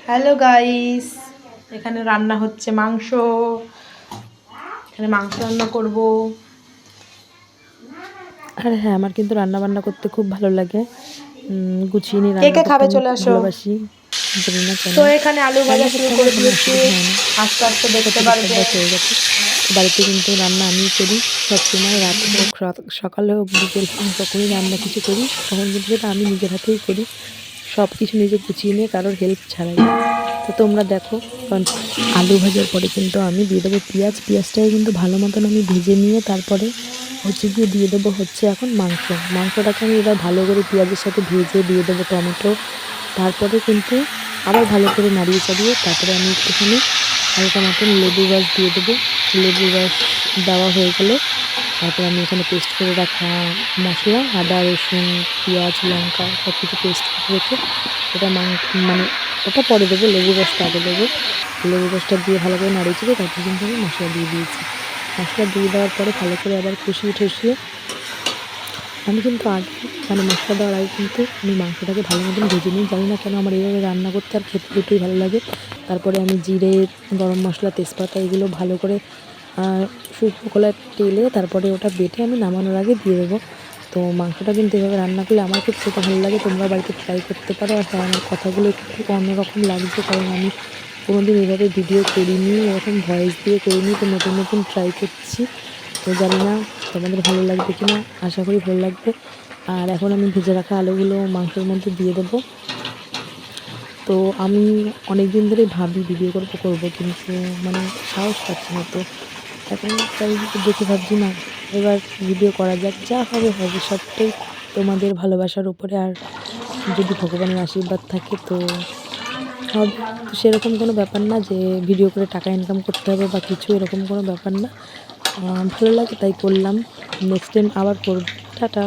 Hello guys, এখানে রান্না হচ্ছে মাংস। এখানে মাংস রান্না করব। আর হ্যাঁ, আমার কিন্তু রান্না বান্না করতে খুব ভালো লাগে। গুছিয়ে নিয়ে রান্না করতে খাবে আমি চলে খুব আসো। ভালোবাসি। জানি না কেন তো এখানে আলু ভাজা রান্না শুরু করতে আমার করে কোনো দিয়েছি, অসুবিধা হয় না। আস্তে আস্তে দেখতে সত্যি পারবে। অভ্যাস হয়ে গেছে। বাড়িতে কিন্তু রান্না আমিই করি সবসময়, রাত হোক সকালে হোক বিকেল হোক, যখনই রান্না কিছু করি তখন কিন্তু সেটা আমি নিজের হাতেই করি, সব কিছু নিজে গুছিয়ে নিয়ে, কারোর হেল্প ছাড়াই। তো তোমরা দেখো, কারণ আলু ভাজার পরে কিন্তু আমি দিয়ে দেবো পেঁয়াজটাকে কিন্তু ভালো মতন আমি ভেজে নিয়ে তারপরে হচ্ছে গিয়ে দিয়ে দেবো হচ্ছে এখন মাংসটাকে আমি এবার ভালো করে পেঁয়াজের সাথে ভেজে দিয়ে দেবো টমেটো। তারপরে কিন্তু আবার ভালো করে নাড়িয়ে চাড়িয়ে তারপরে আমি একটুখানি হালকা মতন লেবুর রস দিয়ে দেবো। লেবুর রস দেওয়া হয়ে গেলে তারপর আমি এখানে পেস্ট করে রাখা মশলা, আদা রসুন পেঁয়াজ লঙ্কা সব কিছু পেস্ট করে রেখে ওটা মানে ওটা পরে দেবো, লেবুর রসটা আগে দেবো। লেবুর রসটা দিয়ে ভালো করে নাড়িয়ে চেড়ে তারপর কিন্তু আমি মশলা দিয়ে দিয়েছি। মশলা দিয়ে দেওয়ার পরে ভালো করে আবার কষিয়ে ঠসিয়ে আমি কিন্তু আগে মানে মশলা দেওয়ার আগে কিন্তু আমি মাংসটাকে ভালো মতন ভেজে নিই। জানি না কেন আমার এইভাবে রান্না করতে আর খেতে দুটোই ভালো লাগে। তারপরে আমি জিরে, গরম মশলা, তেজপাতা এগুলো ভালো করে শুকনো খোলায় টেলে তারপরে ওটা বেটে আমি নামানোর আগে দিয়ে দেবো। তো মাংসটা কিন্তু এভাবে রান্না করলে আমার খুব খেতে ভালো লাগে। তোমরা বাড়িতে ট্রাই করতে পারো। আর হ্যাঁ, আমার কথাগুলো একটু অন্যরকম লাগছে, কারণ আমি কোনোদিন এভাবে ভিডিও করিনি, এরকম ভয়েস দিয়ে করিনি। তো নতুন নতুন ট্রাই করছি। তো জানি না তোমাদের ভালো লাগবে কি না, আশা করি ভালো লাগবে। আর এখন আমি ভেজে রাখা আলুগুলো মাংসের মধ্যে দিয়ে দেবো। তো আমি অনেক দিন ধরেই ভাবি ভিডিও করবো, কিন্তু মানে সাহস পাচ্ছি না। তো এখন চারিদিকে দেখে ভাবছি না, এবার ভিডিও করা যাক, যা হবে হবে, সবটাই তোমাদের ভালোবাসার উপরে। আর যদি ভগবানের আশীর্বাদ থাকে তো হবে। তো সেরকম কোনো ব্যাপার না যে ভিডিও করে টাকা ইনকাম করতে হবে বা কিছু, এরকম কোনো ব্যাপার না। ভালো লাগে তাই করলাম। নেক্সট টাইম আবার করব। টাটা।